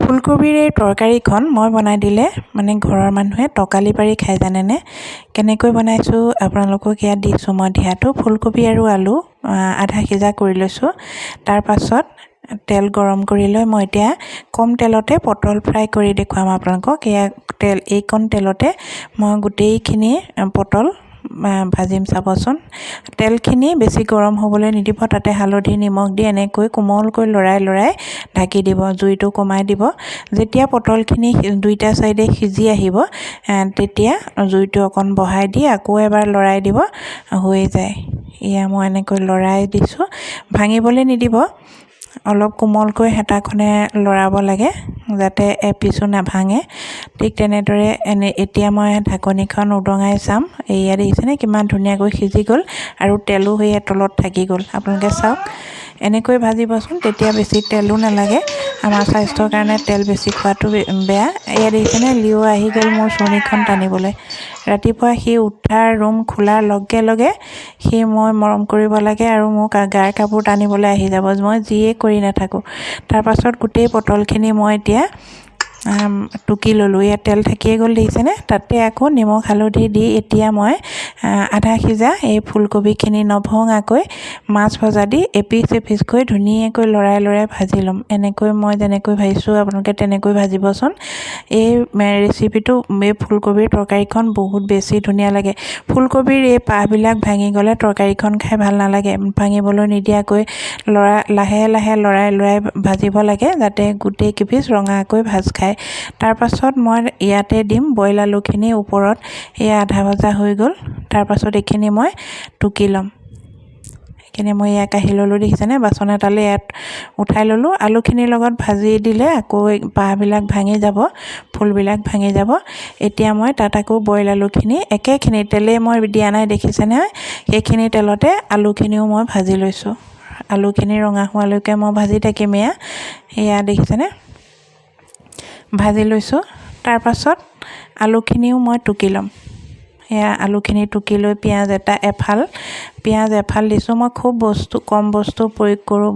ফুলকবিৰ এই তৰকাৰীখন মই বনাই দিলে মানে ঘৰৰ মানুহে টকালি পাৰি খাই জানেনে। কেনেকৈ বনাইছোঁ আপোনালোকক ইয়াত দিছোঁ মই ধিয়াটো। ফুলকবি আৰু আলু আধা সিজা কৰি লৈছোঁ। তাৰ পাছত তেল গৰম কৰি লৈ মই এতিয়া কম তেলতে পটল ফ্ৰাই কৰি দেখুৱাম আপোনালোকক। এইকণ তেলতে মই গোটেইখিনি পটল ভাজিম। চাবচোন তেলখিনি বেছি গৰম হ'বলৈ নিদিব, তাতে হালধি নিমখ দি এনেকৈ কোমলকৈ লৰাই ঢাকি দিব, জুইটো কমাই দিব। যেতিয়া পটলখিনি দুইটা চাইডে সিজি আহিব তেতিয়া জুইটো অকণ বঢ়াই দি আকৌ এবাৰ লৰাই দিব, হৈ যায়। এয়া মই এনেকৈ লৰাই দিছোঁ, ভাঙিবলৈ নিদিব, অলপ কোমলকৈ হেতাখনে লৰাব লাগে যাতে এপিছো নাভাঙে। ঠিক তেনেদৰে এতিয়া মই ঢাকনিখন উদঙাই চাম। এয়া দেখিছেনে কিমান ধুনীয়াকৈ সিজি গ'ল আৰু তেলো সেয়া তলত থাকি গ'ল। আপোনালোকে চাওক, এনেকৈ ভাজিবচোন, তেতিয়া বেছি তেলো নালাগে। আমাৰ স্বাস্থ্যৰ কাৰণে তেল বেছি খোৱাটো বেয়া। এয়া দেখিছেনে লিঅ' আহি গ'ল মোৰ চুৰ্ণিখন টানিবলৈ। ৰাতিপুৱা সি উঠাৰ ৰুম খোলাৰ লগে লগে সি মই মৰম কৰিব লাগে আৰু মোক গাৰ কাপোৰ টানিবলৈ আহি যাব, মই যিয়ে কৰি নাথাকোঁ। তাৰপাছত গোটেই পটলখিনি মই এতিয়া টুকি ল'লোঁ। ইয়াত তেল থাকিয়ে গ'ল দেখিছেনে। তাতে আকৌ নিমখ হালধি দি এতিয়া মই আধা সিজা এই ফুলকবিখিনি নভঙাকৈ মাছ ভজা দি এপিচ এপিচকৈ ধুনীয়াকৈ লৰাই ভাজি ল'ম। এনেকৈ মই যেনেকৈ ভাজিছোঁ আপোনালোকে তেনেকৈ ভাজিবচোন। এই ৰেচিপিটো, এই ফুলকবিৰ তৰকাৰীখন বহুত বেছি ধুনীয়া লাগে। ফুলকবিৰ এই পাহবিলাক ভাঙি গ'লে তৰকাৰীখন খাই ভাল নালাগে। ভাঙিবলৈ নিদিয়াকৈ লাহে লৰাই ভাজিব লাগে যাতে গোটেই কেইপিচ ৰঙাকৈ ভাজ খায়। তাৰপাছত মই ইয়াতে দিম বইল আলুখিনি ওপৰত। এয়া আধা ভজা হৈ গ'ল। তাৰপাছত এইখিনি মই টুকি ল'ম। এইখিনি মই এয়া কাঢ়ি ল'লোঁ দেখিছেনে, বাচন এটালৈ ইয়াত উঠাই ল'লোঁ। আলুখিনিৰ লগত ভাজি দিলে আকৌ পাহবিলাক ভাঙি যাব, ফুলবিলাক ভাঙি যাব। এতিয়া মই তাত আকৌ বইল আলুখিনি একেখিনি তেলেই মই দিয়া নাই দেখিছেনে, সেইখিনি তেলতে আলুখিনিও মই ভাজি লৈছোঁ। আলুখিনি ৰঙা হোৱালৈকে মই ভাজি থাকিম। এয়া দেখিছেনে ভাজি লৈছোঁ। তাৰপাছত আলুখিনিও মই টুকি ল'ম। এয়া আলুখিনি টুকি লৈ পিঁয়াজ এফাল দিছোঁ। মই খুব কম বস্তু প্ৰয়োগ কৰোঁ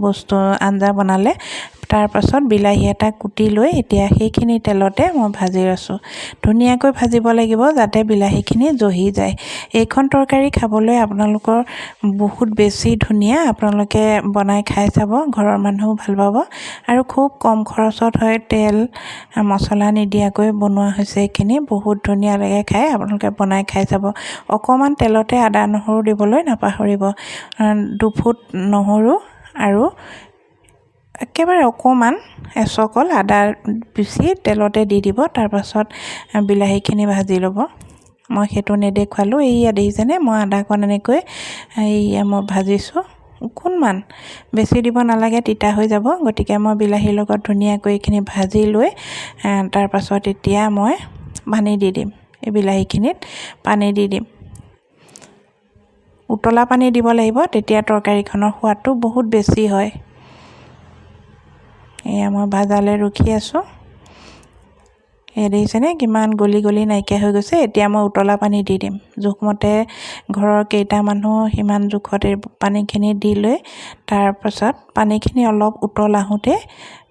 আঞ্জা বনালে। তাৰপাছত বিলাহী এটা কুটি লৈ এতিয়া সেইখিনি তেলতে মই ভাজি আছোঁ। ধুনীয়াকৈ ভাজিব লাগিব যাতে বিলাহীখিনি জহি যায়। এইখন তৰকাৰী খাবলৈ আপোনালোকৰ বহুত বেছি ধুনীয়া। আপোনালোকে বনাই খাই চাব, ঘৰৰ মানুহও ভাল পাব আৰু খুব কম খৰচত হয়। তেল মছলা নিদিয়াকৈ বনোৱা হৈছে এইখিনি, বহুত ধুনীয়া লাগে খাই। আপোনালোকে বনাই খাই চাব। অকণমান তেলতে আদা নহৰু দিবলৈ নাপাহৰিব। 2 ফুট নহৰু আৰু একেবাৰে অকণমান এচকল আদা পিচি তেলতে দি দিব। তাৰপাছত বিলাহীখিনি ভাজি ল'ব। মই সেইটো নেদেখুৱালোঁ। এইয়া দেখিছেনে মই আদাকণ এনেকৈ মই ভাজিছোঁ। অকণমান বেছি দিব নালাগে, তিতা হৈ যাব। গতিকে মই বিলাহীৰ লগত ধুনীয়াকৈ এইখিনি ভাজি লৈ তাৰপাছত এতিয়া মই পানী দি দিম। এই বিলাহীখিনিত পানী দি দিম। উতলা পানী দিব লাগিব, তেতিয়া তৰকাৰীখনৰ সোৱাদটো বহুত বেছি হয়। এয়া মই ভাজালৈ ৰখি আছোঁ। এয়া দেখিছেনে কিমান গলি নাইকিয়া হৈ গৈছে। এতিয়া মই উতলা পানী দি দিম। জোখমতে ঘৰৰ কেইটা মানুহ সিমান জোখতে পানীখিনি দি লৈ তাৰপাছত পানীখিনি অলপ উতল আহোঁতে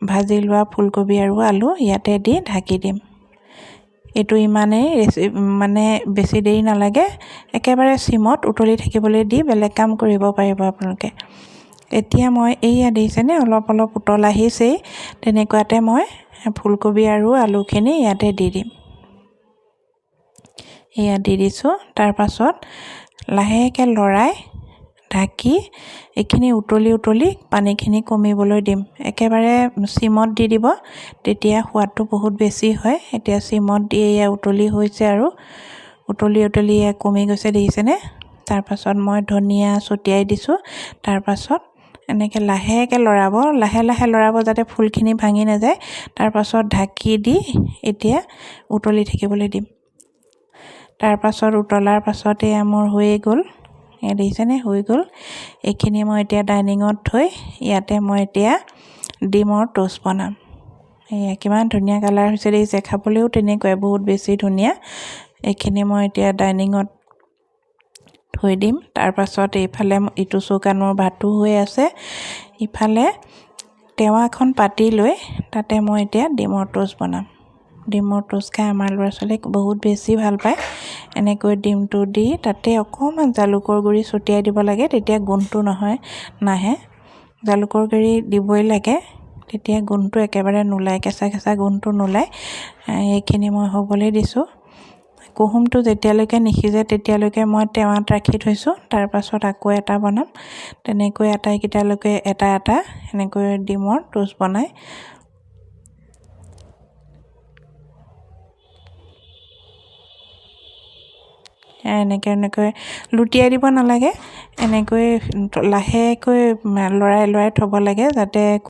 ভাজি লোৱা ফুলকবি আৰু আলু ইয়াতে দি ঢাকি দিম। এইটো ইমানেই মানে বেছি দেৰি নালাগে, একেবাৰে চিমত উতলি থাকিবলৈ দি বেলেগ কাম কৰিব পাৰিব আপোনালোকে। এতিয়া মই এইয়া দেখিছেনে অলপ উতল আহিছেই, তেনেকুৱাতে মই ফুলকবি আৰু আলুখিনি ইয়াতে দি দিম। এয়া দি দিছোঁ। তাৰপাছত লাহেকৈ লৰাই ঢাকি এইখিনি উতলি পানীখিনি কমিবলৈ দিম। একেবাৰে চিমত দি দিব, তেতিয়া সোৱাদটো বহুত বেছি হয়। এতিয়া চিমত দি এয়া উতলি হৈছে আৰু উতলি এয়া কমি গৈছে দেখিছেনে। তাৰপাছত মই ধনিয়া ছটিয়াই দিছোঁ। তাৰপাছত এনেকৈ লাহেকৈ লাহে লৰাব যাতে ফুলখিনি ভাঙি নাযায়। তাৰপাছত ঢাকি দি এতিয়া উতলি থাকিবলৈ দিম। তাৰপাছত উতলাৰ পাছত এয়া মোৰ হৈয়ে গ'ল। এয়া দেখিছেনে হৈ গ'ল। এইখিনি মই এতিয়া ডাইনিঙত থৈ ইয়াতে মই এতিয়া ডিমৰ টোষ্ট বনাম। এয়া কিমান ধুনীয়া কালাৰ হৈছে দেখিছে, খাবলৈও তেনেকুৱাই বহুত বেছি ধুনীয়া। এইখিনি মই এতিয়া ডাইনিঙত থৈ দিম। তাৰপাছত এইফালে ইটো চৌকাত মোৰ ভাতো হৈ আছে, ইফালে টেৱা এখন পাতি লৈ তাতে মই এতিয়া ডিমৰ ট'ষ্ট বনাম। ডিমৰ ট'ষ্ট খাই আমাৰ ল'ৰা ছোৱালীক বহুত বেছি ভাল পায়। এনেকৈ ডিমটো দি তাতে অকণমান জালুকৰ গুড়ি ছটিয়াই দিব লাগে, তেতিয়া গোন্ধটো নাহে। জালুকৰ গুড়ি দিবই লাগে, তেতিয়া গোন্ধটো একেবাৰে নোলায়, কেঁচা কেঁচা গোন্ধটো নোলায়। এইখিনি মই হ'বলৈ দিছোঁ। কুহুমটো যেতিয়ালৈকে নিসিজে তেতিয়ালৈকে মই টেৱাত ৰাখি থৈছোঁ। তাৰপাছত আকৌ এটা বনাম। তেনেকৈ আটাইকেইটালৈকে এটা এনেকৈ ডিমৰ ট'ষ্ট বনাই এনেকৈ লুটিয়াই দিব নালাগে, এনেকৈ লাহেকৈ লৰাই থ'ব লাগে যাতে